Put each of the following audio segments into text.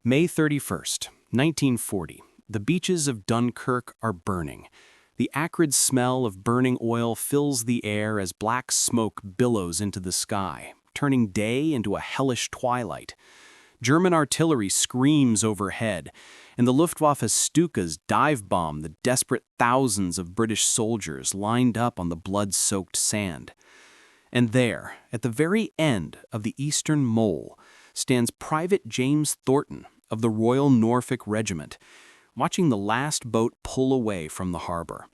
May 31st, 1940. The beaches of Dunkirk are burning. The acrid smell of burning oil fills the air as black smoke billows into the sky, turning day into a hellish twilight. German artillery screams overhead, and the Luftwaffe's Stukas dive-bomb the desperate thousands of British soldiers lined up on the blood-soaked sand. And there, at the very end of the eastern mole, stands Private James Thornton of the Royal Norfolk Regiment, watching the last boat pull away from the harbor.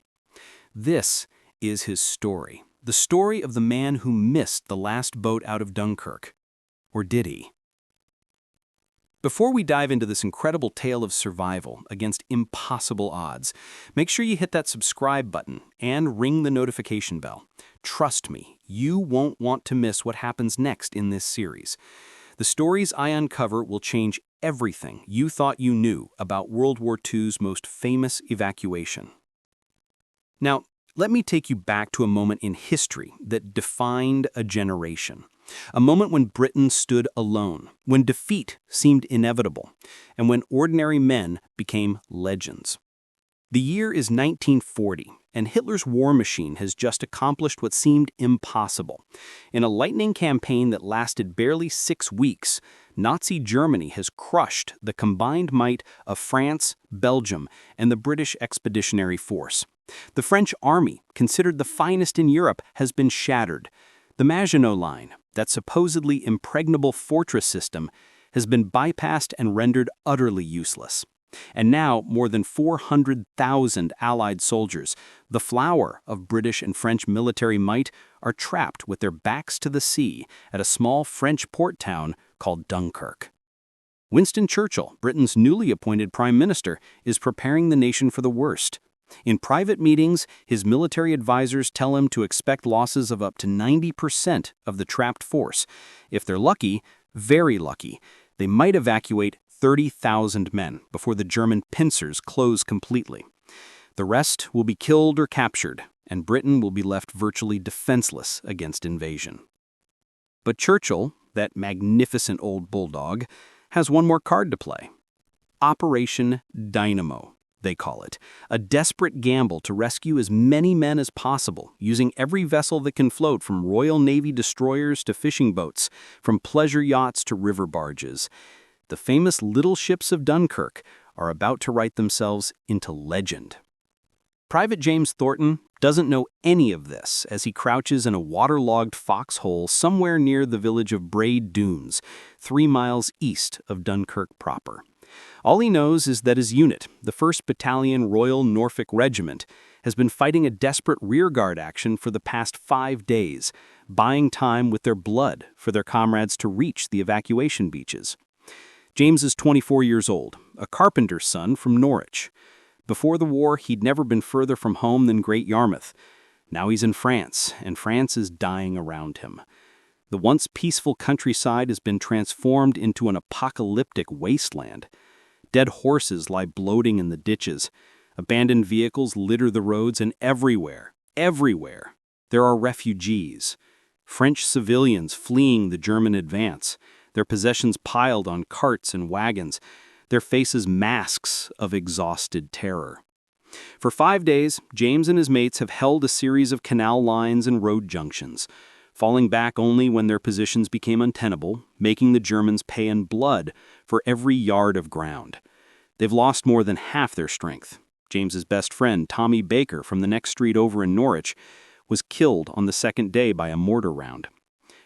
This is his story, the story of the man who missed the last boat out of Dunkirk. Or did he? Before we dive into this incredible tale of survival against impossible odds, make sure you hit that subscribe button and ring the notification bell. Trust me, you won't want to miss what happens next in this series. The stories I uncover will change everything you thought you knew about World War II's most famous evacuation. Now, let me take you back to a moment in history that defined a generation. A moment when Britain stood alone, when defeat seemed inevitable, and when ordinary men became legends. The year is 1940, and Hitler's war machine has just accomplished what seemed impossible. In a lightning campaign that lasted barely 6 weeks, Nazi Germany has crushed the combined might of France, Belgium, and the British Expeditionary Force. The French army, considered the finest in Europe, has been shattered. The Maginot Line, that supposedly impregnable fortress system, has been bypassed and rendered utterly useless. And now, more than 400,000 Allied soldiers, the flower of British and French military might, are trapped with their backs to the sea at a small French port town called Dunkirk. Winston Churchill, Britain's newly appointed Prime Minister, is preparing the nation for the worst. In private meetings, his military advisors tell him to expect losses of up to 90% of the trapped force. If they're lucky, very lucky, they might evacuate 30,000 men before the German pincers close completely. The rest will be killed or captured, and Britain will be left virtually defenseless against invasion. But Churchill, that magnificent old bulldog, has one more card to play. Operation Dynamo, they call it, a desperate gamble to rescue as many men as possible, using every vessel that can float, from Royal Navy destroyers to fishing boats, from pleasure yachts to river barges. The famous little ships of Dunkirk are about to write themselves into legend. Private James Thornton doesn't know any of this as he crouches in a waterlogged foxhole somewhere near the village of Braid Dunes, 3 miles east of Dunkirk proper. All he knows is that his unit, the 1st Battalion Royal Norfolk Regiment, has been fighting a desperate rearguard action for the past 5 days, buying time with their blood for their comrades to reach the evacuation beaches. James is 24 years old, a carpenter's son from Norwich. Before the war, he'd never been further from home than Great Yarmouth. Now he's in France, and France is dying around him. The once peaceful countryside has been transformed into an apocalyptic wasteland. Dead horses lie bloating in the ditches. Abandoned vehicles litter the roads, and everywhere, there are refugees. French civilians fleeing the German advance, their possessions piled on carts and wagons, their faces masks of exhausted terror. For 5 days, James and his mates have held a series of canal lines and road junctions, falling back only when their positions became untenable, making the Germans pay in blood for every yard of ground. They've lost more than half their strength. James's best friend, Tommy Baker, from the next street over in Norwich, was killed on the 2nd day by a mortar round.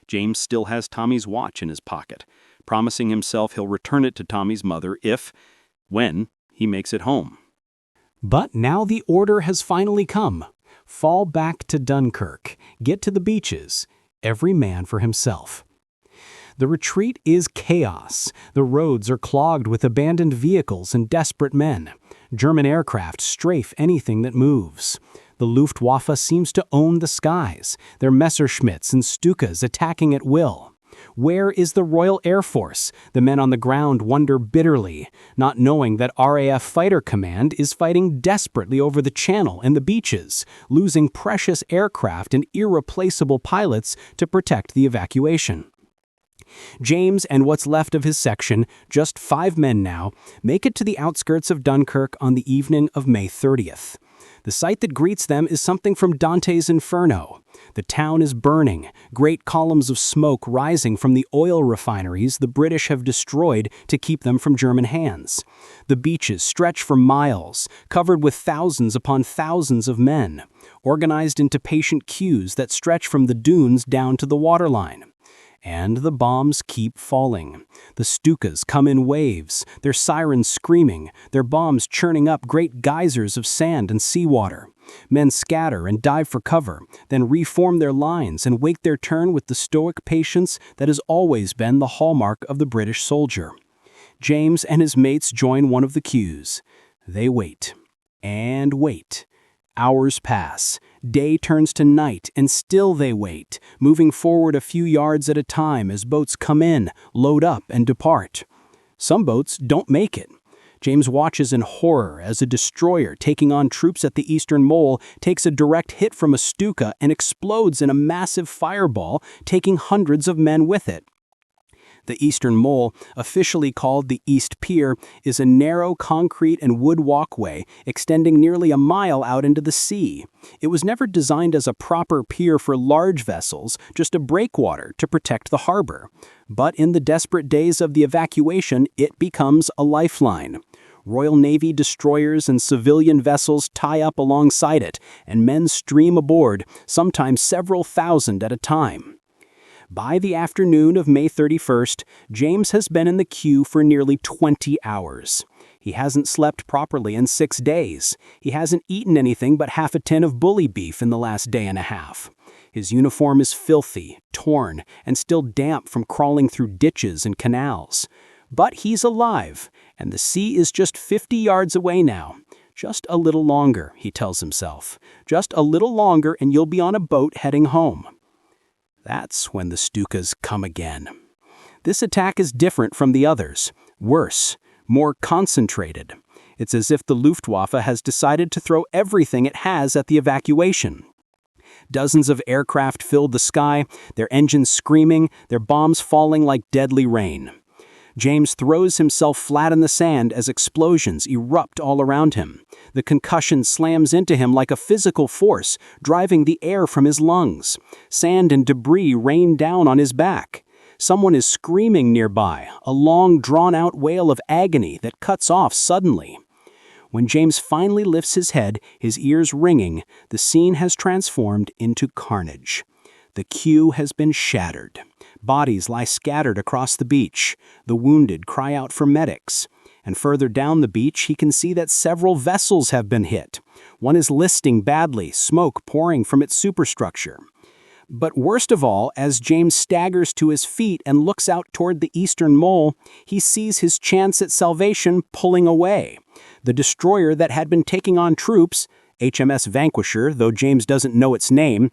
James still has Tommy's watch in his pocket, promising himself he'll return it to Tommy's mother when he makes it home. But now the order has finally come. Fall back to Dunkirk. Get to the beaches. Every man for himself. The retreat is chaos. The roads are clogged with abandoned vehicles and desperate men. German aircraft strafe anything that moves. The Luftwaffe seems to own the skies, their Messerschmitts and Stukas attacking at will. Where is the Royal Air Force? The men on the ground wonder bitterly, not knowing that RAF Fighter Command is fighting desperately over the Channel and the beaches, losing precious aircraft and irreplaceable pilots to protect the evacuation. James and what's left of his section, just 5 men now, make it to the outskirts of Dunkirk on the evening of May 30th. The sight that greets them is something from Dante's Inferno. The town is burning, great columns of smoke rising from the oil refineries the British have destroyed to keep them from German hands. The beaches stretch for miles, covered with thousands upon thousands of men, organized into patient queues that stretch from the dunes down to the waterline. And the bombs keep falling. The Stukas come in waves, their sirens screaming, their bombs churning up great geysers of sand and seawater. Men scatter and dive for cover, then reform their lines and wait their turn with the stoic patience that has always been the hallmark of the British soldier. James and his mates join one of the queues. They wait. And wait. Hours pass. Day turns to night, and still they wait, moving forward a few yards at a time as boats come in, load up, and depart. Some boats don't make it. James watches in horror as a destroyer taking on troops at the eastern mole takes a direct hit from a Stuka and explodes in a massive fireball, taking hundreds of men with it. The eastern mole, officially called the East Pier, is a narrow concrete and wood walkway extending nearly a mile out into the sea. It was never designed as a proper pier for large vessels, just a breakwater to protect the harbor. But in the desperate days of the evacuation, it becomes a lifeline. Royal Navy destroyers and civilian vessels tie up alongside it, and men stream aboard, sometimes several thousand at a time. By the afternoon of May 31st, James has been in the queue for nearly 20 hours. He hasn't slept properly in 6 days. He hasn't eaten anything but half a tin of bully beef in the last day and a half. His uniform is filthy, torn, and still damp from crawling through ditches and canals. But he's alive, and the sea is just 50 yards away now. Just a little longer, he tells himself. Just a little longer and you'll be on a boat heading home. That's when the Stukas come again. This attack is different from the others. Worse, more concentrated. It's as if the Luftwaffe has decided to throw everything it has at the evacuation. Dozens of aircraft filled the sky, their engines screaming, their bombs falling like deadly rain. James throws himself flat in the sand as explosions erupt all around him. The concussion slams into him like a physical force, driving the air from his lungs. Sand and debris rain down on his back. Someone is screaming nearby, a long, drawn-out wail of agony that cuts off suddenly. When James finally lifts his head, his ears ringing, the scene has transformed into carnage. The queue has been shattered. Bodies lie scattered across the beach. The wounded cry out for medics. And further down the beach, he can see that several vessels have been hit. One is listing badly, smoke pouring from its superstructure. But worst of all, as James staggers to his feet and looks out toward the eastern mole, he sees his chance at salvation pulling away. The destroyer that had been taking on troops, HMS Vanquisher, though James doesn't know its name,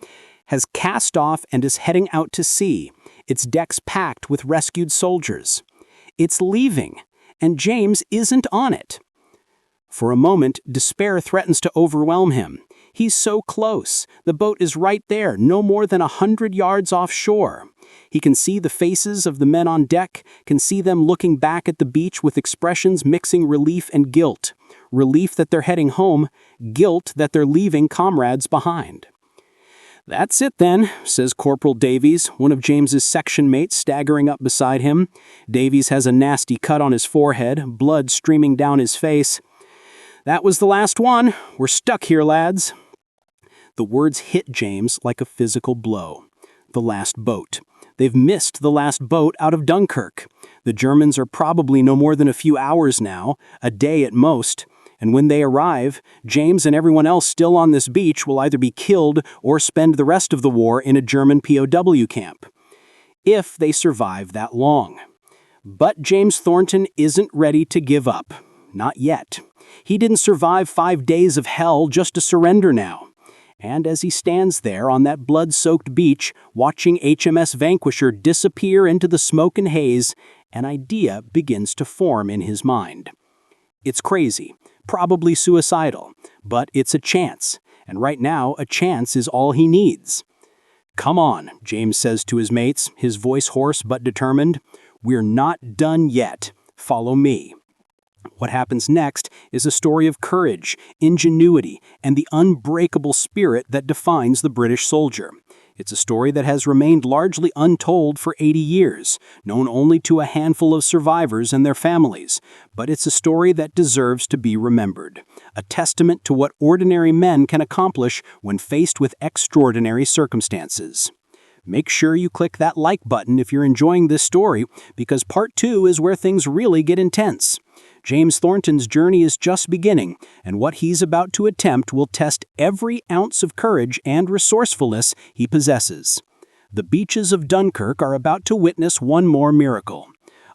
has cast off and is heading out to sea, its decks packed with rescued soldiers. It's leaving, and James isn't on it. For a moment, despair threatens to overwhelm him. He's so close. The boat is right there, no more than 100 yards offshore. He can see the faces of the men on deck, can see them looking back at the beach with expressions mixing relief and guilt. Relief that they're heading home, guilt that they're leaving comrades behind. "That's it then," says Corporal Davies, one of James's section mates staggering up beside him. Davies has a nasty cut on his forehead, blood streaming down his face. "That was the last one. We're stuck here, lads." The words hit James like a physical blow. The last boat. They've missed the last boat out of Dunkirk. The Germans are probably no more than a few hours now, a day at most. And when they arrive, James and everyone else still on this beach will either be killed or spend the rest of the war in a German POW camp. If they survive that long. But James Thornton isn't ready to give up. Not yet. He didn't survive 5 days of hell just to surrender now. And as he stands there on that blood-soaked beach, watching HMS Vanquisher disappear into the smoke and haze, an idea begins to form in his mind. It's crazy. Probably suicidal, but it's a chance, and right now a chance is all he needs. "Come on," James says to his mates, his voice hoarse but determined. "We're not done yet. Follow me." What happens next is a story of courage, ingenuity, and the unbreakable spirit that defines the British soldier. It's a story that has remained largely untold for 80 years, known only to a handful of survivors and their families. But it's a story that deserves to be remembered, a testament to what ordinary men can accomplish when faced with extraordinary circumstances. Make sure you click that like button if you're enjoying this story, because part 2 is where things really get intense. James Thornton's journey is just beginning, and what he's about to attempt will test every ounce of courage and resourcefulness he possesses. The beaches of Dunkirk are about to witness one more miracle.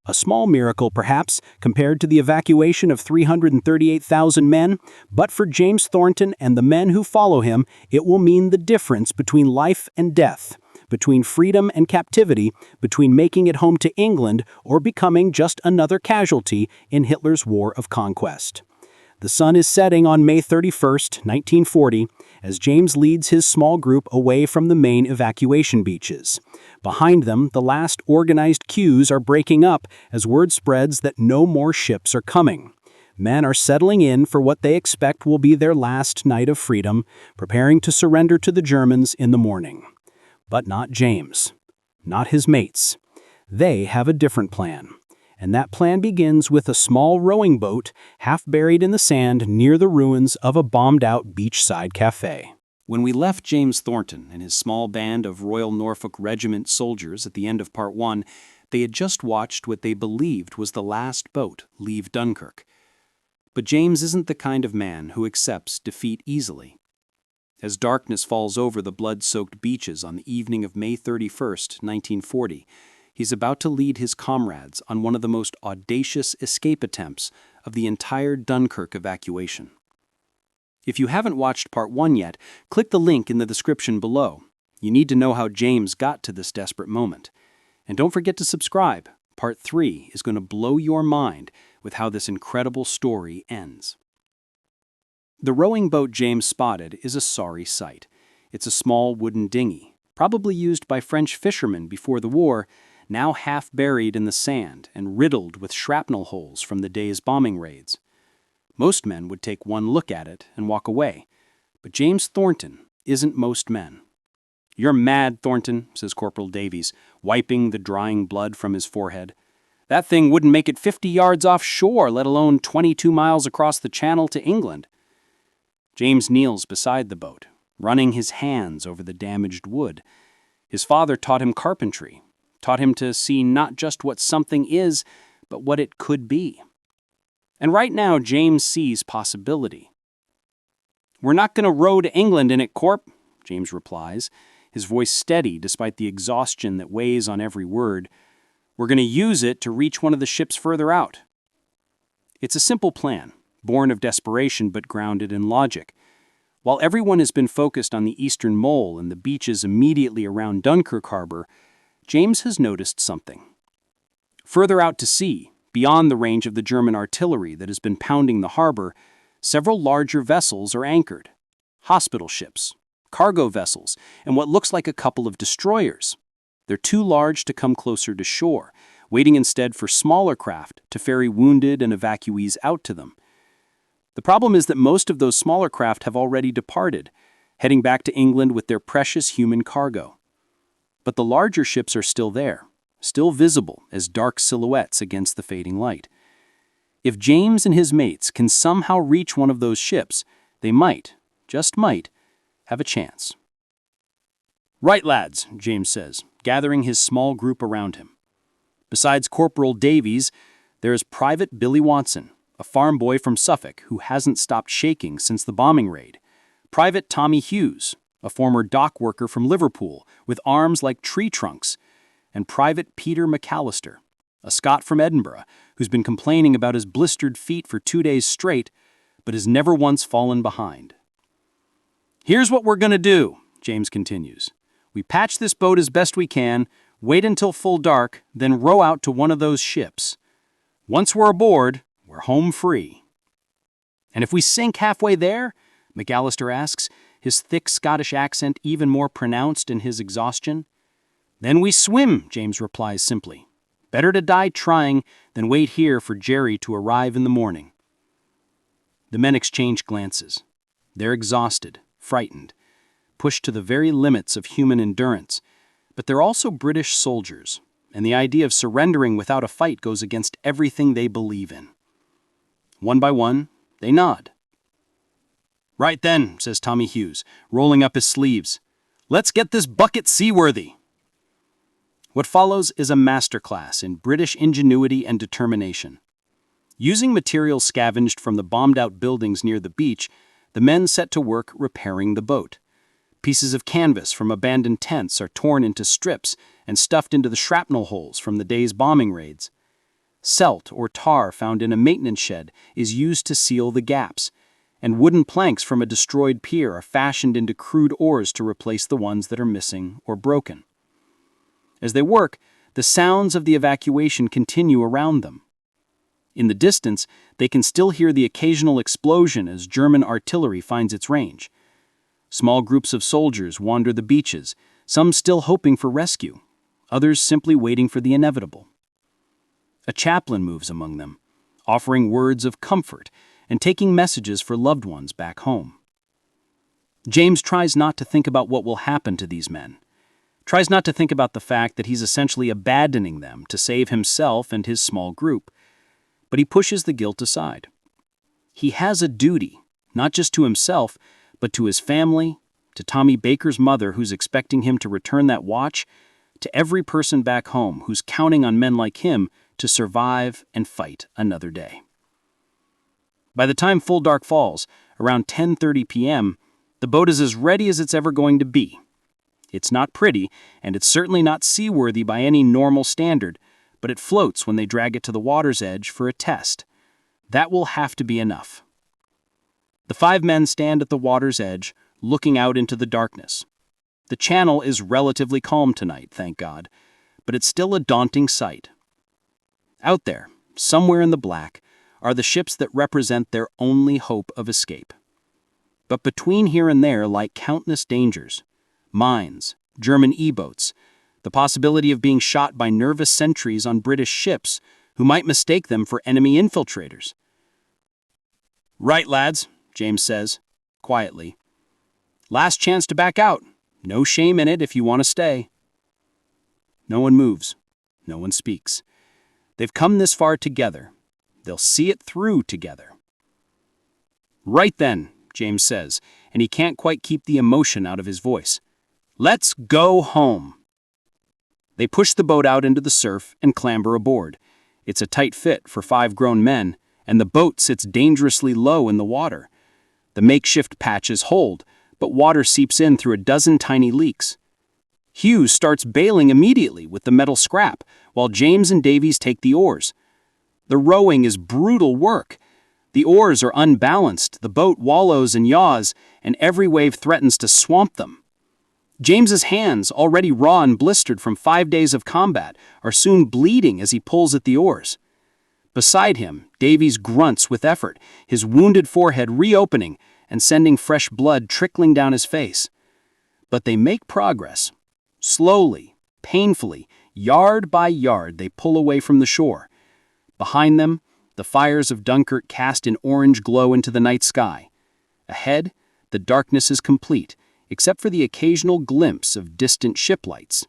A small miracle, perhaps, compared to the evacuation of 338,000 men, but for James Thornton and the men who follow him, it will mean the difference between life and death, between freedom and captivity, between making it home to England or becoming just another casualty in Hitler's war of conquest. The sun is setting on May 31st, 1940, as James leads his small group away from the main evacuation beaches. Behind them, the last organized queues are breaking up as word spreads that no more ships are coming. Men are settling in for what they expect will be their last night of freedom, preparing to surrender to the Germans in the morning. But not James, not his mates. They have a different plan. And that plan begins with a small rowing boat half buried in the sand near the ruins of a bombed-out beachside cafe. When we left James Thornton and his small band of Royal Norfolk Regiment soldiers at the end of Part 1, they had just watched what they believed was the last boat leave Dunkirk. But James isn't the kind of man who accepts defeat easily. As darkness falls over the blood-soaked beaches on the evening of May 31st, 1940, he's about to lead his comrades on one of the most audacious escape attempts of the entire Dunkirk evacuation. If you haven't watched Part 1 yet, click the link in the description below. You need to know how James got to this desperate moment. And don't forget to subscribe. Part 3 is going to blow your mind with how this incredible story ends. The rowing boat James spotted is a sorry sight. It's a small wooden dinghy, probably used by French fishermen before the war, now half buried in the sand and riddled with shrapnel holes from the day's bombing raids. Most men would take one look at it and walk away, but James Thornton isn't most men. "You're mad, Thornton," says Corporal Davies, wiping the drying blood from his forehead. "That thing wouldn't make it 50 yards offshore, let alone 22 miles across the channel to England." James kneels beside the boat, running his hands over the damaged wood. His father taught him carpentry, taught him to see not just what something is, but what it could be. And right now, James sees possibility. "We're not going to row to England in it, Corp," James replies, his voice steady despite the exhaustion that weighs on every word. "We're going to use it to reach one of the ships further out." It's a simple plan, born of desperation but grounded in logic. While everyone has been focused on the eastern mole and the beaches immediately around Dunkirk harbor, James has noticed something. Further out to sea, beyond the range of the German artillery that has been pounding the harbor, several larger vessels are anchored. Hospital ships, cargo vessels, and what looks like a couple of destroyers. They're too large to come closer to shore, waiting instead for smaller craft to ferry wounded and evacuees out to them. The problem is that most of those smaller craft have already departed, heading back to England with their precious human cargo. But the larger ships are still there, still visible as dark silhouettes against the fading light. If James and his mates can somehow reach one of those ships, they might, just might, have a chance. "Right, lads," James says, gathering his small group around him. Besides Corporal Davies, there is Private Billy Watson, a farm boy from Suffolk who hasn't stopped shaking since the bombing raid. Private Tommy Hughes, a former dock worker from Liverpool with arms like tree trunks. And Private Peter McAllister, a Scot from Edinburgh who's been complaining about his blistered feet for 2 days straight, but has never once fallen behind. "Here's what we're going to do," James continues. "We patch this boat as best we can, wait until full dark, then row out to one of those ships. Once we're aboard, we're home free." "And if we sink halfway there?" McAllister asks, his thick Scottish accent even more pronounced in his exhaustion. "Then we swim," James replies simply. "Better to die trying than wait here for Jerry to arrive in the morning." The men exchange glances. They're exhausted, frightened, pushed to the very limits of human endurance, but they're also British soldiers, and the idea of surrendering without a fight goes against everything they believe in. One by one, they nod. "Right then," says Tommy Hughes, rolling up his sleeves. "Let's get this bucket seaworthy." What follows is a masterclass in British ingenuity and determination. Using materials scavenged from the bombed-out buildings near the beach, the men set to work repairing the boat. Pieces of canvas from abandoned tents are torn into strips and stuffed into the shrapnel holes from the day's bombing raids. Celt or tar found in a maintenance shed is used to seal the gaps, and wooden planks from a destroyed pier are fashioned into crude oars to replace the ones that are missing or broken. As they work, the sounds of the evacuation continue around them. In the distance, they can still hear the occasional explosion as German artillery finds its range. Small groups of soldiers wander the beaches, some still hoping for rescue, others simply waiting for the inevitable. A chaplain moves among them, offering words of comfort and taking messages for loved ones back home. James tries not to think about what will happen to these men, tries not to think about the fact that he's essentially abandoning them to save himself and his small group, but he pushes the guilt aside. He has a duty, not just to himself, but to his family, to Tommy Baker's mother who's expecting him to return that watch, to every person back home who's counting on men like him to survive and fight another day. By the time full dark falls, around 10:30 p.m., the boat is as ready as it's ever going to be. It's not pretty, and it's certainly not seaworthy by any normal standard, but it floats when they drag it to the water's edge for a test. That will have to be enough. The 5 men stand at the water's edge, looking out into the darkness. The channel is relatively calm tonight, thank God, but it's still a daunting sight. Out there, somewhere in the black, are the ships that represent their only hope of escape. But between here and there lie countless dangers: mines, German E-boats, the possibility of being shot by nervous sentries on British ships who might mistake them for enemy infiltrators. "Right, lads," James says, quietly. "Last chance to back out. No shame in it if you want to stay." No one moves. No one speaks. They've come this far together. They'll see it through together. "Right then," James says, and he can't quite keep the emotion out of his voice. "Let's go home." They push the boat out into the surf and clamber aboard. It's a tight fit for 5 grown men, and the boat sits dangerously low in the water. The makeshift patches hold, but water seeps in through a dozen tiny leaks. Hughes starts bailing immediately with the metal scrap, while James and Davies take the oars. The rowing is brutal work. The oars are unbalanced, the boat wallows and yaws, and every wave threatens to swamp them. James's hands, already raw and blistered from 5 days of combat, are soon bleeding as he pulls at the oars. Beside him, Davies grunts with effort, his wounded forehead reopening and sending fresh blood trickling down his face. But they make progress. Slowly, painfully, yard by yard, they pull away from the shore. Behind them, the fires of Dunkirk cast an orange glow into the night sky. Ahead, the darkness is complete, except for the occasional glimpse of distant ship lights.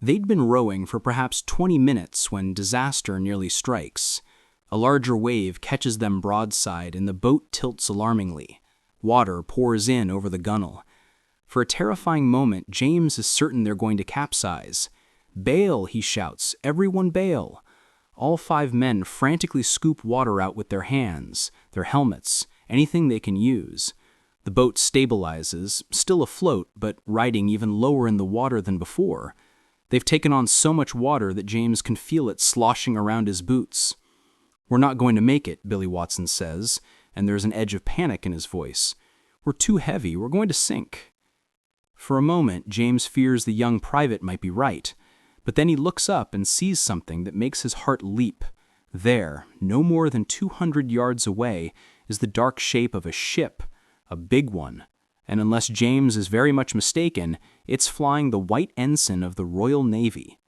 They'd been rowing for perhaps 20 minutes when disaster nearly strikes. A larger wave catches them broadside and the boat tilts alarmingly. Water pours in over the gunwale. For a terrifying moment, James is certain they're going to capsize. "Bail," he shouts, "everyone bail." All 5 men frantically scoop water out with their hands, their helmets, anything they can use. The boat stabilizes, still afloat, but riding even lower in the water than before. They've taken on so much water that James can feel it sloshing around his boots. "We're not going to make it," Billy Watson says, and there's an edge of panic in his voice. "We're too heavy, we're going to sink." For a moment, James fears the young private might be right, but then he looks up and sees something that makes his heart leap. There, no more than 200 yards away, is the dark shape of a ship, a big one, and unless James is very much mistaken, it's flying the white ensign of the Royal Navy.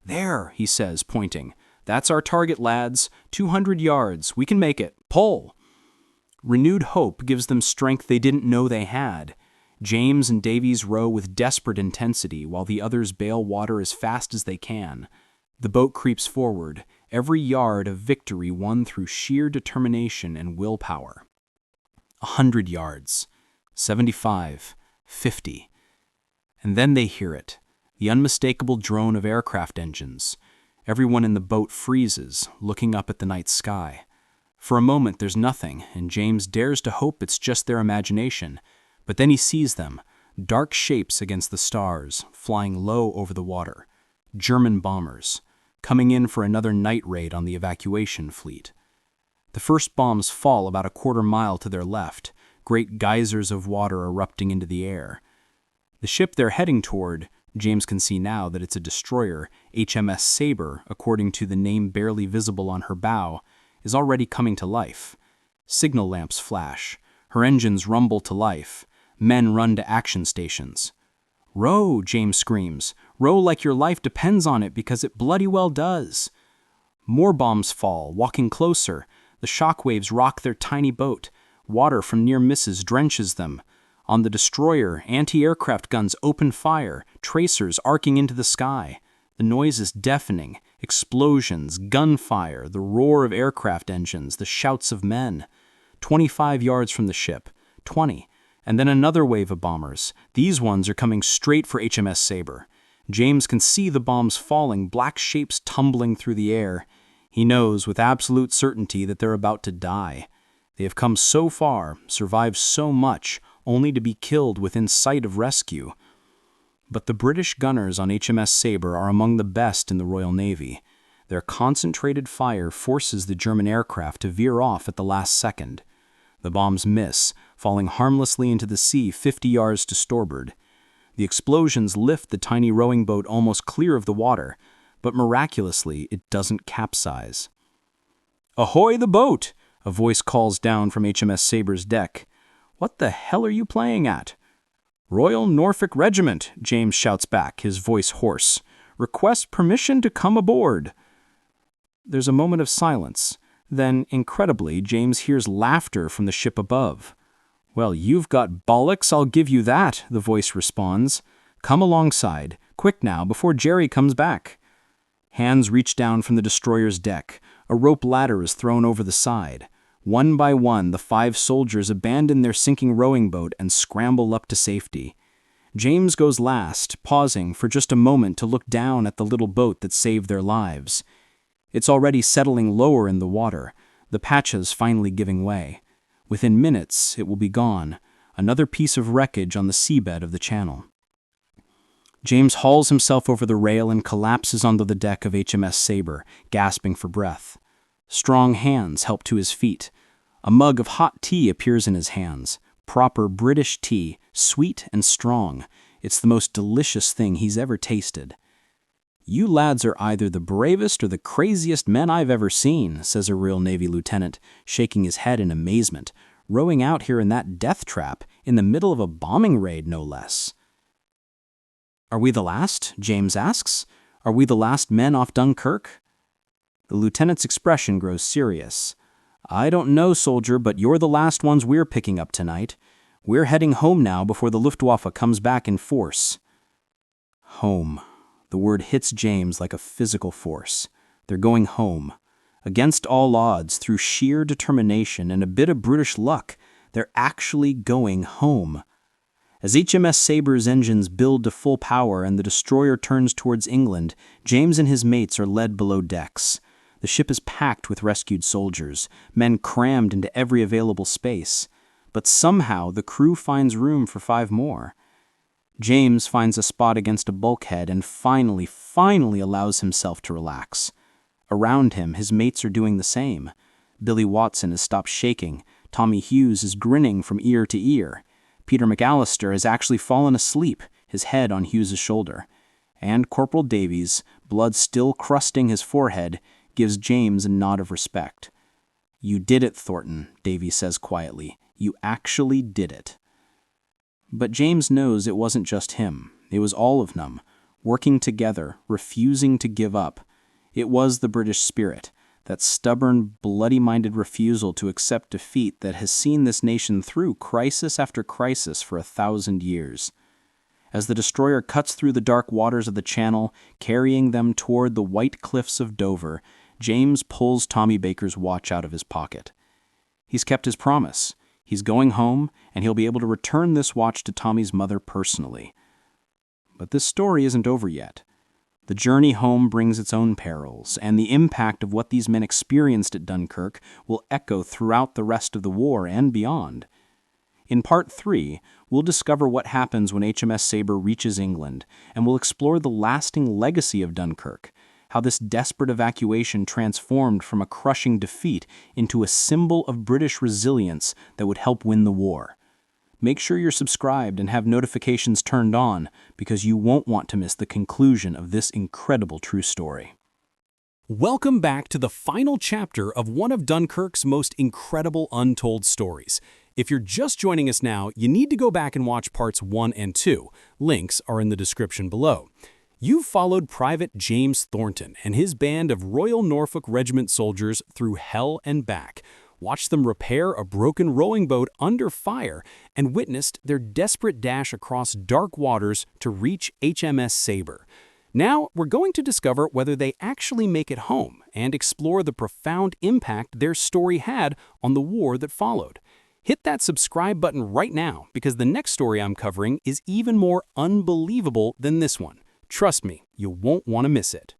"There," he says, pointing. "That's our target, lads. 200 yards. We can make it. Pull!" Renewed hope gives them strength they didn't know they had. James and Davies row with desperate intensity while the others bail water as fast as they can. The boat creeps forward, every yard of victory won through sheer determination and willpower. 100 yards, 75, 50. And then they hear it, the unmistakable drone of aircraft engines. Everyone in the boat freezes, looking up at the night sky. For a moment there's nothing, and James dares to hope it's just their imagination. But then he sees them, dark shapes against the stars, flying low over the water. German bombers, coming in for another night raid on the evacuation fleet. The first bombs fall about a quarter mile to their left, great geysers of water erupting into the air. The ship they're heading toward, James can see now that it's a destroyer, HMS Sabre, according to the name barely visible on her bow, is already coming to life. Signal lamps flash, her engines rumble to life, men run to action stations. "Row," James screams. "Row like your life depends on it, because it bloody well does." More bombs fall, walking closer. The shockwaves rock their tiny boat. Water from near misses drenches them. On the destroyer, anti-aircraft guns open fire, tracers arcing into the sky. The noise is deafening. Explosions, gunfire, the roar of aircraft engines, the shouts of men. 25 yards from the ship, 20, and then another wave of bombers. These ones are coming straight for HMS Sabre. James can see the bombs falling, black shapes tumbling through the air. He knows with absolute certainty that they're about to die. They have come so far, survived so much, only to be killed within sight of rescue. But the British gunners on HMS Sabre are among the best in the Royal Navy. Their concentrated fire forces the German aircraft to veer off at the last second. The bombs miss, falling harmlessly into the sea 50 yards to starboard. The explosions lift the tiny rowing boat almost clear of the water, but miraculously it doesn't capsize. "Ahoy the boat!" a voice calls down from HMS Sabre's deck. "What the hell are you playing at?" "Royal Norfolk Regiment," James shouts back, his voice hoarse. "Request permission to come aboard." There's a moment of silence. Then, incredibly, James hears laughter from the ship above. "Well, you've got bollocks, I'll give you that," the voice responds. "Come alongside. Quick now, before Jerry comes back." Hands reach down from the destroyer's deck. A rope ladder is thrown over the side. One by one, the 5 soldiers abandon their sinking rowing boat and scramble up to safety. James goes last, pausing for just a moment to look down at the little boat that saved their lives. It's already settling lower in the water, the patches finally giving way. Within minutes, it will be gone, another piece of wreckage on the seabed of the channel. James hauls himself over the rail and collapses onto the deck of HMS Sabre, gasping for breath. Strong hands help to his feet. A mug of hot tea appears in his hands. Proper British tea, sweet and strong. It's the most delicious thing he's ever tasted. "You lads are either the bravest or the craziest men I've ever seen," says a Royal Navy lieutenant, shaking his head in amazement. "Rowing out here in that death trap, in the middle of a bombing raid, no less." "Are we the last?" James asks. "Are we the last men off Dunkirk?" The lieutenant's expression grows serious. "I don't know, soldier, but you're the last ones we're picking up tonight. We're heading home now before the Luftwaffe comes back in force." Home. The word hits James like a physical force. They're going home. Against all odds, through sheer determination and a bit of brutish luck, they're actually going home. As HMS Sabre's engines build to full power and the destroyer turns towards England, James and his mates are led below decks. The ship is packed with rescued soldiers, men crammed into every available space. But somehow the crew finds room for 5 more. James finds a spot against a bulkhead and finally allows himself to relax. Around him, his mates are doing the same. Billy Watson has stopped shaking. Tommy Hughes is grinning from ear to ear. Peter McAllister has actually fallen asleep, his head on Hughes' shoulder. And Corporal Davies, blood still crusting his forehead, gives James a nod of respect. "You did it, Thornton," Davies says quietly. "You actually did it." But James knows it wasn't just him. It was all of them, working together, refusing to give up. It was the British spirit, that stubborn, bloody-minded refusal to accept defeat that has seen this nation through crisis after crisis for 1,000 years. As the destroyer cuts through the dark waters of the Channel, carrying them toward the white cliffs of Dover, James pulls Tommy Baker's watch out of his pocket. He's kept his promise. He's going home, and he'll be able to return this watch to Tommy's mother personally. But this story isn't over yet. The journey home brings its own perils, and the impact of what these men experienced at Dunkirk will echo throughout the rest of the war and beyond. In Part 3, we'll discover what happens when HMS Sabre reaches England, and we'll explore the lasting legacy of Dunkirk, how this desperate evacuation transformed from a crushing defeat into a symbol of British resilience that would help win the war. Make sure you're subscribed and have notifications turned on, because you won't want to miss the conclusion of this incredible true story. Welcome back to the final chapter of one of Dunkirk's most incredible untold stories. If you're just joining us now, you need to go back and watch parts 1 and 2. Links are in the description below. You've followed Private James Thornton and his band of Royal Norfolk Regiment soldiers through hell and back, watched them repair a broken rowing boat under fire, and witnessed their desperate dash across dark waters to reach HMS Sabre. Now, we're going to discover whether they actually make it home and explore the profound impact their story had on the war that followed. Hit that subscribe button right now, because the next story I'm covering is even more unbelievable than this one. Trust me, you won't want to miss it.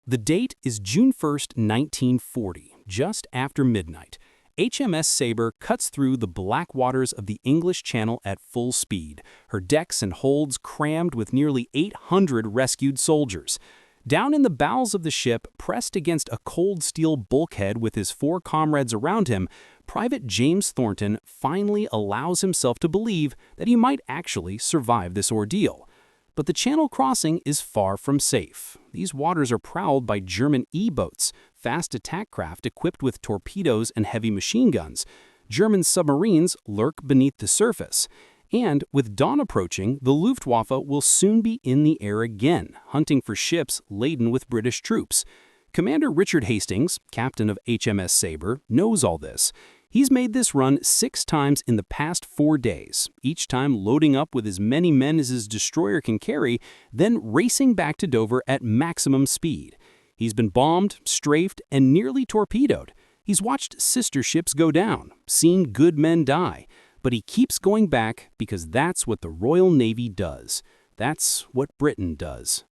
The date is June 1st, 1940, just after midnight. HMS Sabre cuts through the black waters of the English Channel at full speed, her decks and holds crammed with nearly 800 rescued soldiers. Down in the bowels of the ship, pressed against a cold steel bulkhead with his 4 comrades around him, Private James Thornton finally allows himself to believe that he might actually survive this ordeal. But the Channel crossing is far from safe. These waters are prowled by German E-boats, fast attack craft equipped with torpedoes and heavy machine guns. German submarines lurk beneath the surface. And with dawn approaching, the Luftwaffe will soon be in the air again, hunting for ships laden with British troops. Commander Richard Hastings, captain of HMS Sabre, knows all this. He's made this run 6 times in the past 4 days, each time loading up with as many men as his destroyer can carry, then racing back to Dover at maximum speed. He's been bombed, strafed, and nearly torpedoed. He's watched sister ships go down, seen good men die, but he keeps going back because that's what the Royal Navy does. That's what Britain does.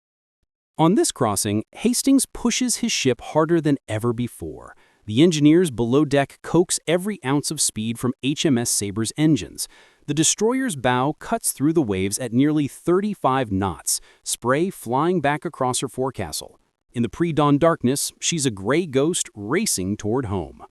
On this crossing, Hastings pushes his ship harder than ever before. The engineers below deck coax every ounce of speed from HMS Sabre's engines. The destroyer's bow cuts through the waves at nearly 35 knots, spray flying back across her forecastle. In the pre-dawn darkness, she's a gray ghost racing toward home.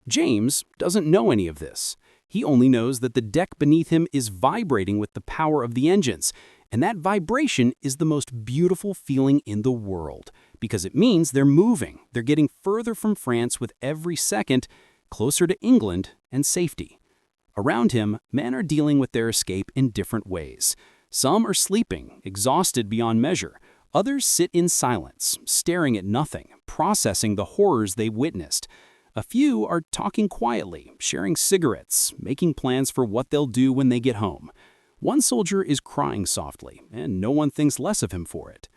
James doesn't know any of this. He only knows that the deck beneath him is vibrating with the power of the engines, and that vibration is the most beautiful feeling in the world, because it means they're moving. They're getting further from France with every second, closer to England and safety. Around him, men are dealing with their escape in different ways. Some are sleeping, exhausted beyond measure. Others sit in silence, staring at nothing, processing the horrors they've witnessed. A few are talking quietly, sharing cigarettes, making plans for what they'll do when they get home. One soldier is crying softly, and no one thinks less of him for it.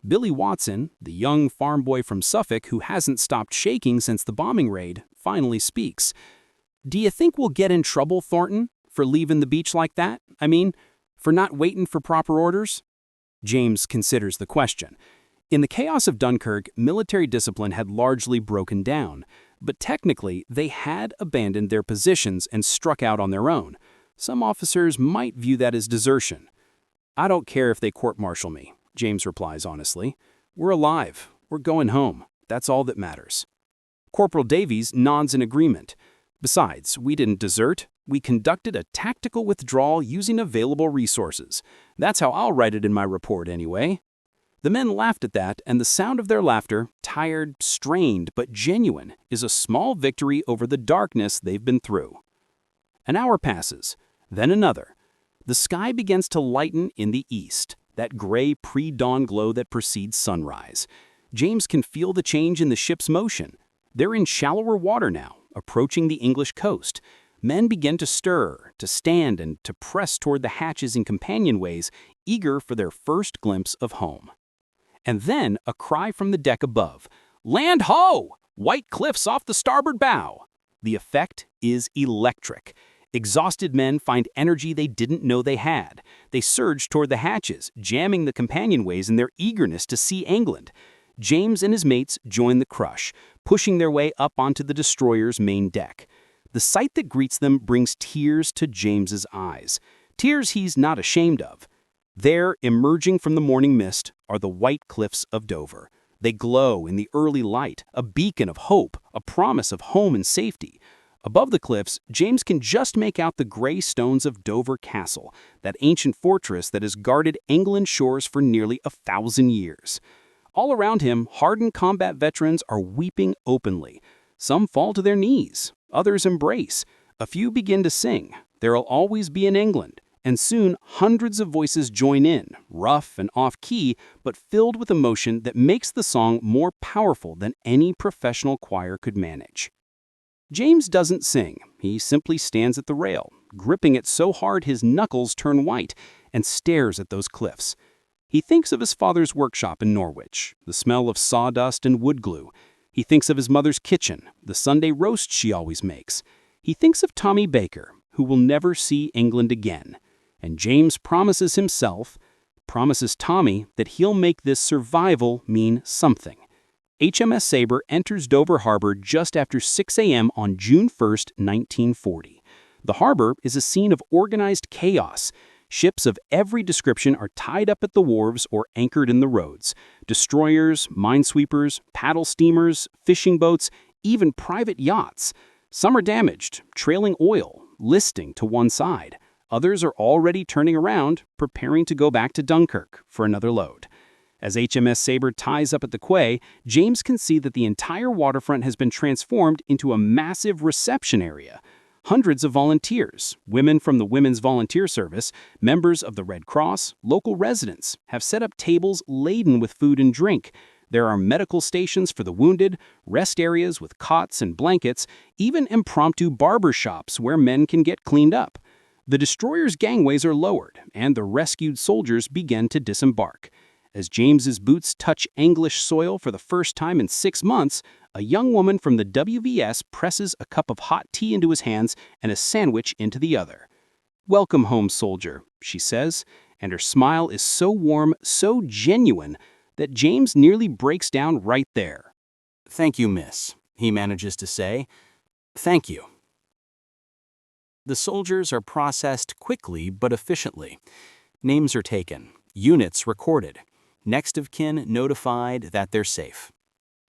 Billy Watson, the young farm boy from Suffolk who hasn't stopped shaking since the bombing raid, finally speaks. "Do you think we'll get in trouble, Thornton, for leaving the beach like that? I mean, for not waiting for proper orders?" James considers the question. In the chaos of Dunkirk, military discipline had largely broken down, but technically they had abandoned their positions and struck out on their own. Some officers might view that as desertion. "I don't care if they court-martial me," James replies honestly. "We're alive. We're going home. That's all that matters." Corporal Davies nods in agreement. "Besides, we didn't desert. We conducted a tactical withdrawal using available resources. That's how I'll write it in my report anyway." The men laughed at that, and the sound of their laughter, tired, strained, but genuine, is a small victory over the darkness they've been through. An hour passes, then another. The sky begins to lighten in the east, that gray pre-dawn glow that precedes sunrise. James can feel the change in the ship's motion. They're in shallower water now, approaching the English coast. Men begin to stir, to stand, and to press toward the hatches and companionways, eager for their first glimpse of home. And then a cry from the deck above. "Land ho! White cliffs off the starboard bow!" The effect is electric. Exhausted men find energy they didn't know they had. They surge toward the hatches, jamming the companionways in their eagerness to see England. James and his mates join the crush, pushing their way up onto the destroyer's main deck. The sight that greets them brings tears to James's eyes, tears he's not ashamed of. There, emerging from the morning mist, are the white cliffs of Dover. They glow in the early light, a beacon of hope, a promise of home and safety. Above the cliffs, James can just make out the gray stones of Dover Castle, that ancient fortress that has guarded England's shores for nearly 1,000 years. All around him, hardened combat veterans are weeping openly. Some fall to their knees, others embrace. A few begin to sing, "There'll always be an England," and soon hundreds of voices join in, rough and off-key, but filled with emotion that makes the song more powerful than any professional choir could manage. James doesn't sing. He simply stands at the rail, gripping it so hard his knuckles turn white, and stares at those cliffs. He thinks of his father's workshop in Norwich, the smell of sawdust and wood glue. He thinks of his mother's kitchen, the Sunday roast she always makes. He thinks of Tommy Baker, who will never see England again. And James promises Tommy that he'll make this survival mean something. HMS Sabre enters Dover Harbor just after 6 a.m. on June 1st, 1940. The harbor is a scene of organized chaos. Ships of every description are tied up at the wharves or anchored in the roads. Destroyers, minesweepers, paddle steamers, fishing boats, even private yachts. Some are damaged, trailing oil, listing to one side. Others are already turning around, preparing to go back to Dunkirk for another load. As HMS Sabre ties up at the quay, James can see that the entire waterfront has been transformed into a massive reception area. Hundreds of volunteers, women from the Women's Volunteer Service, members of the Red Cross, local residents, have set up tables laden with food and drink. There are medical stations for the wounded, rest areas with cots and blankets, even impromptu barber shops where men can get cleaned up. The destroyer's gangways are lowered, and the rescued soldiers begin to disembark. As James's boots touch English soil for the first time in 6 months, a young woman from the WVS presses a cup of hot tea into his hands and a sandwich into the other. "Welcome home, soldier," she says, and her smile is so warm, so genuine, that James nearly breaks down right there. "Thank you, miss," he manages to say. "Thank you." The soldiers are processed quickly but efficiently. Names are taken, units recorded, next of kin notified that they're safe.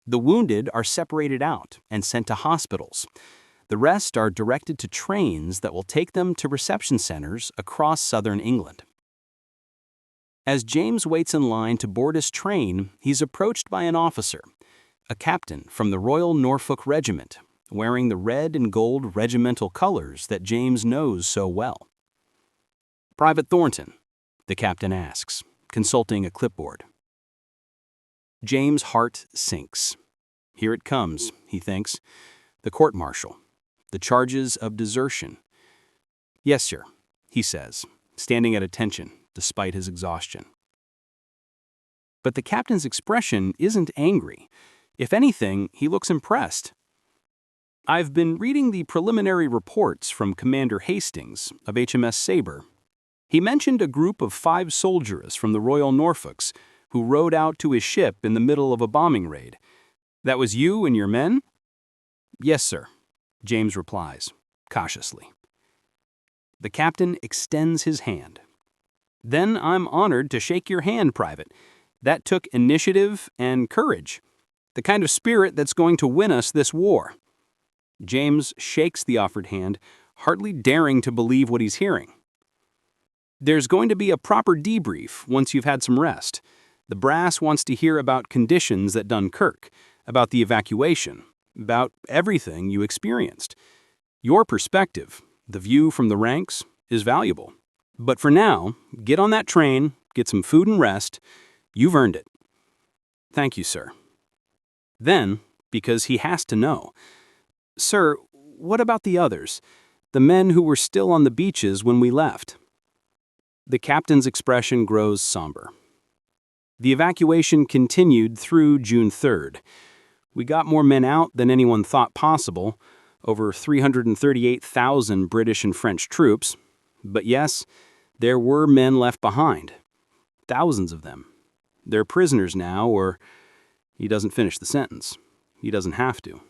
The wounded are separated out and sent to hospitals. The rest are directed to trains that will take them to reception centers across southern England. As James waits in line to board his train, he's approached by an officer, a captain from the Royal Norfolk Regiment, wearing the red and gold regimental colors that James knows so well. "Private Thornton?" the captain asks, consulting a clipboard. James' heart sinks. Here it comes, he thinks. The court-martial. The charges of desertion. "Yes, sir," he says, standing at attention despite his exhaustion. But the captain's expression isn't angry. If anything, he looks impressed. "I've been reading the preliminary reports from Commander Hastings of HMS Sabre. He mentioned a group of 5 soldiers from the Royal Norfolks who rowed out to his ship in the middle of a bombing raid. That was you and your men?" "Yes, sir," James replies, cautiously. The captain extends his hand. "Then I'm honored to shake your hand, Private. That took initiative and courage, the kind of spirit that's going to win us this war." James shakes the offered hand, hardly daring to believe what he's hearing. "There's going to be a proper debrief once you've had some rest. The brass wants to hear about conditions at Dunkirk, about the evacuation, about everything you experienced. Your perspective, the view from the ranks, is valuable. But for now, get on that train, get some food and rest. You've earned it." "Thank you, sir." Then, because he has to know, "Sir, what about the others? The men who were still on the beaches when we left?" The captain's expression grows somber. "The evacuation continued through June 3rd. We got more men out than anyone thought possible, over 338,000 British and French troops. But yes, there were men left behind. Thousands of them. They're prisoners now, or..." He doesn't finish the sentence. He doesn't have to.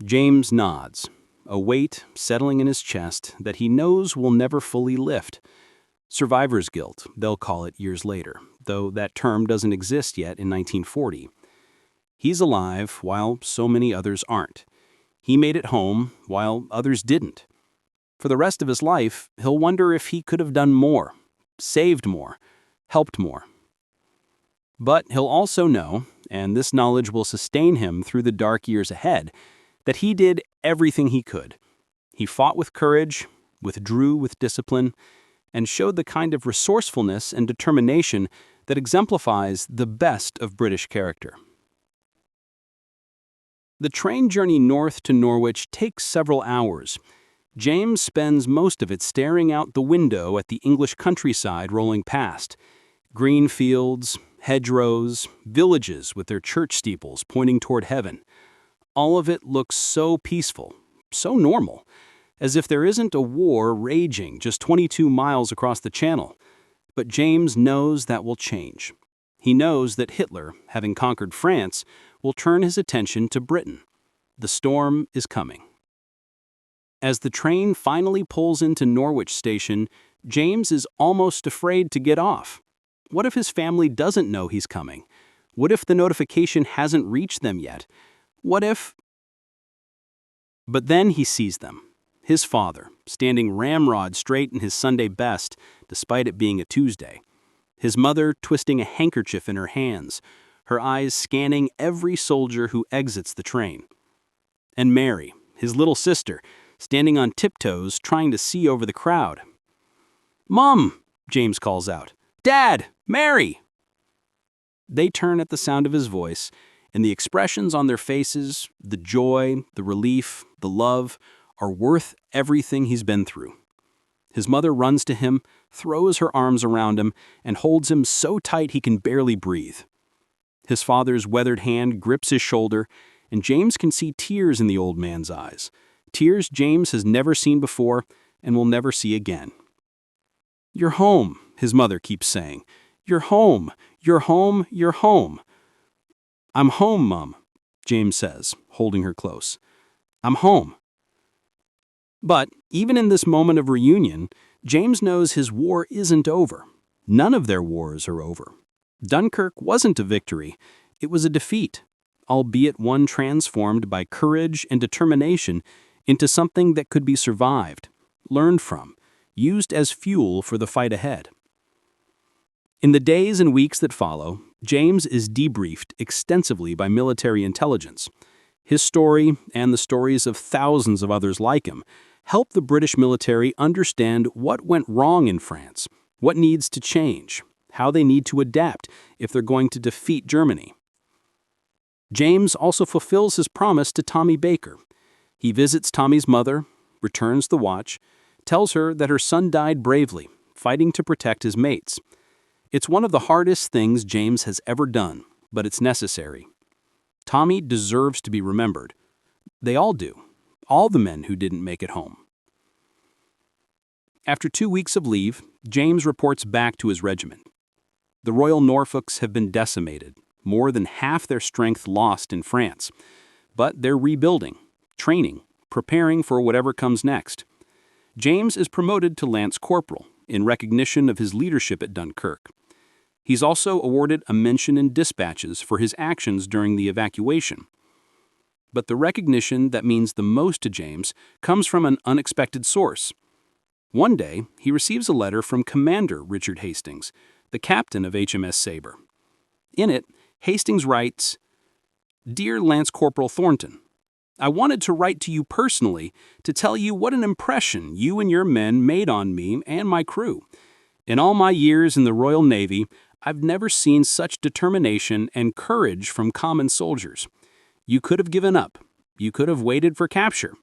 James nods, a weight settling in his chest that he knows will never fully lift. Survivor's guilt, they'll call it years later, though that term doesn't exist yet in 1940. He's alive while so many others aren't. He made it home while others didn't. For the rest of his life, he'll wonder if he could have done more, saved more, helped more. But he'll also know, and this knowledge will sustain him through the dark years ahead, that he did everything he could. He fought with courage, withdrew with discipline, and showed the kind of resourcefulness and determination that exemplifies the best of British character. The train journey north to Norwich takes several hours. James spends most of it staring out the window at the English countryside rolling past. Green fields, hedgerows, villages with their church steeples pointing toward heaven. All of it looks so peaceful, so normal, as if there isn't a war raging just 22 miles across the channel. But James knows that will change. He knows that Hitler, having conquered France, will turn his attention to Britain. The storm is coming. As the train finally pulls into Norwich Station, James is almost afraid to get off. What if his family doesn't know he's coming? What if the notification hasn't reached them yet? What if... But then he sees them. His father, standing ramrod straight in his Sunday best, despite it being a Tuesday. His mother twisting a handkerchief in her hands, her eyes scanning every soldier who exits the train. And Mary, his little sister, standing on tiptoes trying to see over the crowd. "Mom!" James calls out. "Dad! Mary!" They turn at the sound of his voice, and the expressions on their faces, the joy, the relief, the love, are worth everything he's been through. His mother runs to him, throws her arms around him, and holds him so tight he can barely breathe. His father's weathered hand grips his shoulder, and James can see tears in the old man's eyes. Tears James has never seen before and will never see again. "You're home," his mother keeps saying. "You're home. You're home. You're home." "I'm home, Mom," James says, holding her close. "I'm home." But even in this moment of reunion, James knows his war isn't over. None of their wars are over. Dunkirk wasn't a victory, it was a defeat, albeit one transformed by courage and determination into something that could be survived, learned from, used as fuel for the fight ahead. In the days and weeks that follow, James is debriefed extensively by military intelligence. His story, and the stories of thousands of others like him, help the British military understand what went wrong in France, what needs to change, how they need to adapt if they're going to defeat Germany. James also fulfills his promise to Tommy Baker. He visits Tommy's mother, returns the watch, tells her that her son died bravely, fighting to protect his mates. It's one of the hardest things James has ever done, but it's necessary. Tommy deserves to be remembered. They all do. All the men who didn't make it home. After 2 weeks of leave, James reports back to his regiment. The Royal Norfolks have been decimated, more than half their strength lost in France. But they're rebuilding, training, preparing for whatever comes next. James is promoted to Lance Corporal in recognition of his leadership at Dunkirk. He's also awarded a mention in dispatches for his actions during the evacuation. But the recognition that means the most to James comes from an unexpected source. One day, he receives a letter from Commander Richard Hastings, the captain of HMS Sabre. In it, Hastings writes, "Dear Lance Corporal Thornton, I wanted to write to you personally to tell you what an impression you and your men made on me and my crew. In all my years in the Royal Navy, I've never seen such determination and courage from common soldiers. You could have given up. You could have waited for capture.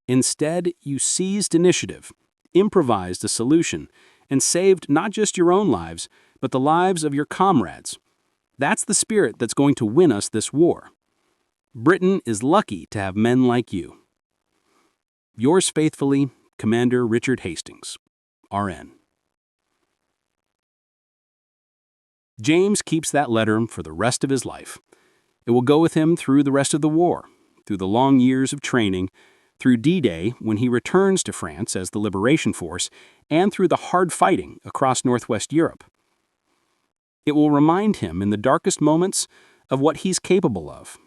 Instead, you seized initiative, improvised a solution, and saved not just your own lives, but the lives of your comrades. That's the spirit that's going to win us this war. Britain is lucky to have men like you. Yours faithfully, Commander Richard Hastings, RN. James keeps that letter for the rest of his life. It will go with him through the rest of the war, through the long years of training, through D-Day when he returns to France as the Liberation Force, and through the hard fighting across Northwest Europe. It will remind him in the darkest moments of what he's capable of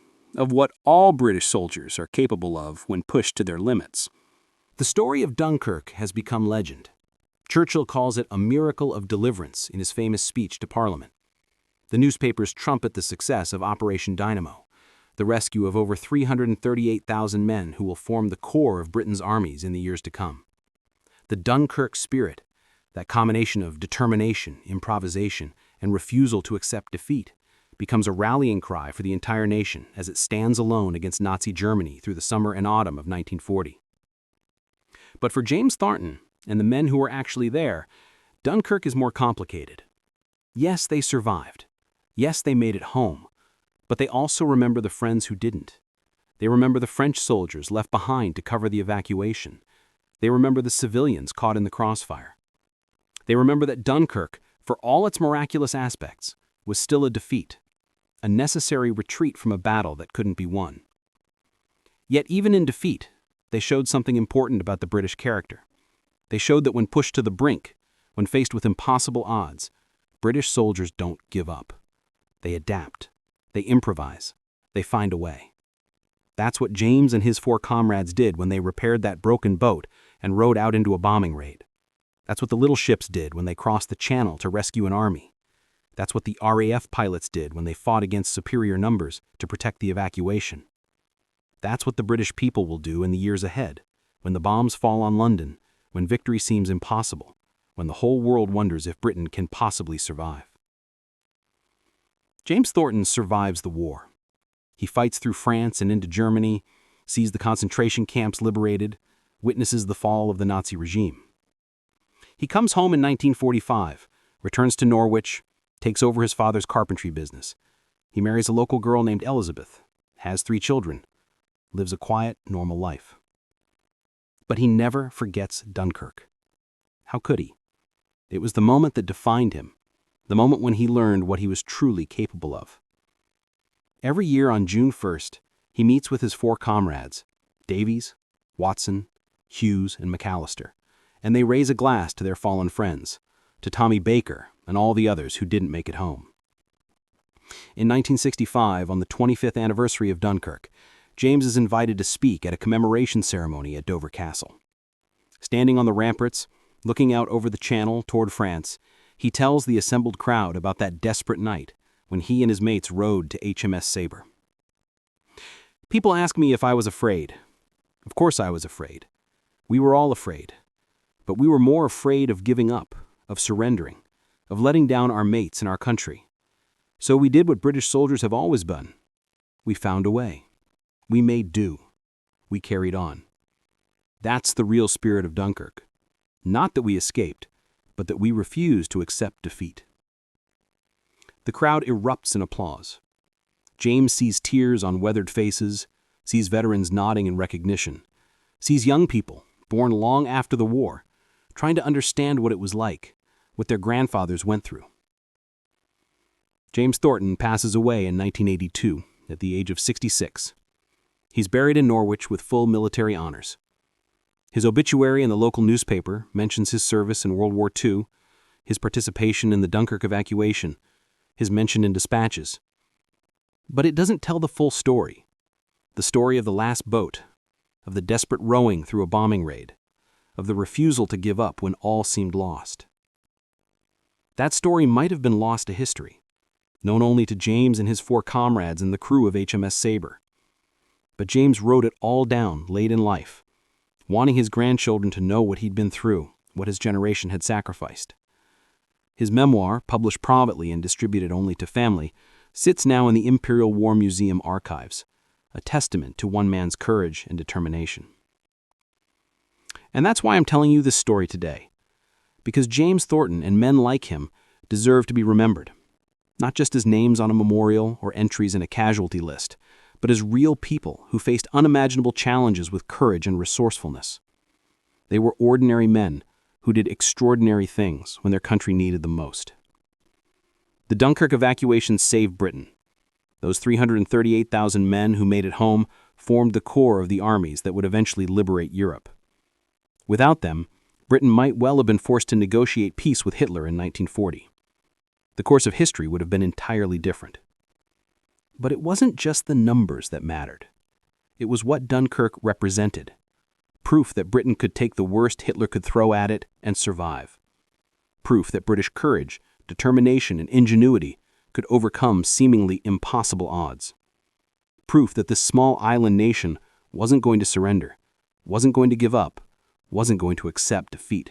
what all British soldiers are capable of when pushed to their limits. The story of Dunkirk has become legend. Churchill calls it a miracle of deliverance in his famous speech to Parliament. The newspapers trumpet the success of Operation Dynamo, the rescue of over 338,000 men who will form the core of Britain's armies in the years to come. The Dunkirk spirit, that combination of determination, improvisation, and refusal to accept defeat, becomes a rallying cry for the entire nation as it stands alone against Nazi Germany through the summer and autumn of 1940. But for James Thornton and the men who were actually there, Dunkirk is more complicated. Yes, they survived. Yes, they made it home. But they also remember the friends who didn't. They remember the French soldiers left behind to cover the evacuation. They remember the civilians caught in the crossfire. They remember that Dunkirk, for all its miraculous aspects, was still a defeat, a necessary retreat from a battle that couldn't be won. Yet even in defeat, they showed something important about the British character. They showed that when pushed to the brink, when faced with impossible odds, British soldiers don't give up. They adapt. They improvise. They find a way. That's what James and his 4 comrades did when they repaired that broken boat and rowed out into a bombing raid. That's what the little ships did when they crossed the channel to rescue an army. That's what the RAF pilots did when they fought against superior numbers to protect the evacuation. That's what the British people will do in the years ahead, when the bombs fall on London, when victory seems impossible, when the whole world wonders if Britain can possibly survive. James Thornton survives the war. He fights through France and into Germany, sees the concentration camps liberated, witnesses the fall of the Nazi regime. He comes home in 1945, returns to Norwich, takes over his father's carpentry business. He marries a local girl named Elizabeth, has 3 children, lives a quiet, normal life. But he never forgets Dunkirk. How could he? It was the moment that defined him, the moment when he learned what he was truly capable of. Every year on June 1st, he meets with his 4 comrades, Davies, Watson, Hughes, and McAllister, and they raise a glass to their fallen friends, to Tommy Baker and all the others who didn't make it home. In 1965, on the 25th anniversary of Dunkirk, James is invited to speak at a commemoration ceremony at Dover Castle. Standing on the ramparts, looking out over the channel toward France, he tells the assembled crowd about that desperate night when he and his mates rowed to HMS Sabre. People ask me if I was afraid. Of course I was afraid. We were all afraid. But we were more afraid of giving up, of surrendering, of letting down our mates and our country. So we did what British soldiers have always done. We found a way. We made do. We carried on. That's the real spirit of Dunkirk. Not that we escaped, but that we refused to accept defeat. The crowd erupts in applause. James sees tears on weathered faces, sees veterans nodding in recognition, sees young people, born long after the war, trying to understand what it was like, what their grandfathers went through. James Thornton passes away in 1982 at the age of 66. He's buried in Norwich with full military honors. His obituary in the local newspaper mentions his service in World War II, his participation in the Dunkirk evacuation, his mention in dispatches. But it doesn't tell the full story. The story of the last boat, of the desperate rowing through a bombing raid, of the refusal to give up when all seemed lost. That story might have been lost to history, known only to James and his 4 comrades and the crew of HMS Sabre. But James wrote it all down late in life, wanting his grandchildren to know what he'd been through, what his generation had sacrificed. His memoir, published privately and distributed only to family, sits now in the Imperial War Museum archives, a testament to one man's courage and determination. And that's why I'm telling you this story today, because James Thornton and men like him deserve to be remembered, not just as names on a memorial or entries in a casualty list, but as real people who faced unimaginable challenges with courage and resourcefulness. They were ordinary men who did extraordinary things when their country needed them most. The Dunkirk evacuation saved Britain. Those 338,000 men who made it home formed the core of the armies that would eventually liberate Europe. Without them, Britain might well have been forced to negotiate peace with Hitler in 1940. The course of history would have been entirely different. But it wasn't just the numbers that mattered. It was what Dunkirk represented. Proof that Britain could take the worst Hitler could throw at it and survive. Proof that British courage, determination, and ingenuity could overcome seemingly impossible odds. Proof that this small island nation wasn't going to surrender, wasn't going to give up, wasn't going to accept defeat.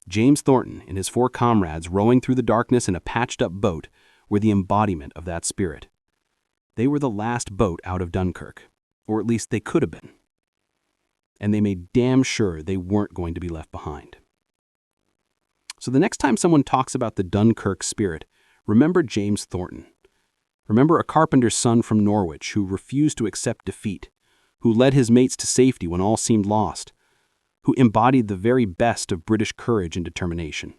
James Thornton and his 4 comrades rowing through the darkness in a patched-up boat were the embodiment of that spirit. They were the last boat out of Dunkirk, or at least they could have been. And they made damn sure they weren't going to be left behind. So the next time someone talks about the Dunkirk spirit, remember James Thornton. Remember a carpenter's son from Norwich who refused to accept defeat, who led his mates to safety when all seemed lost, who embodied the very best of British courage and determination.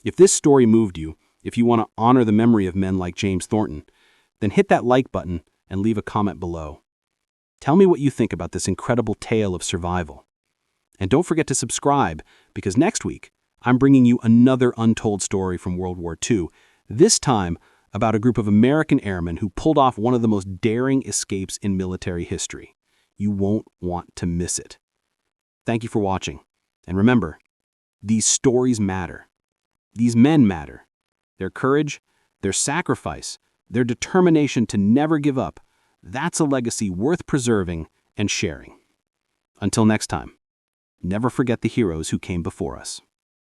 If this story moved you, if you want to honor the memory of men like James Thornton, then hit that like button and leave a comment below. Tell me what you think about this incredible tale of survival. And don't forget to subscribe, because next week, I'm bringing you another untold story from World War II, this time about a group of American airmen who pulled off one of the most daring escapes in military history. You won't want to miss it. Thank you for watching. And remember, these stories matter. These men matter. Their courage, their sacrifice, their determination to never give up, that's a legacy worth preserving and sharing. Until next time, never forget the heroes who came before us.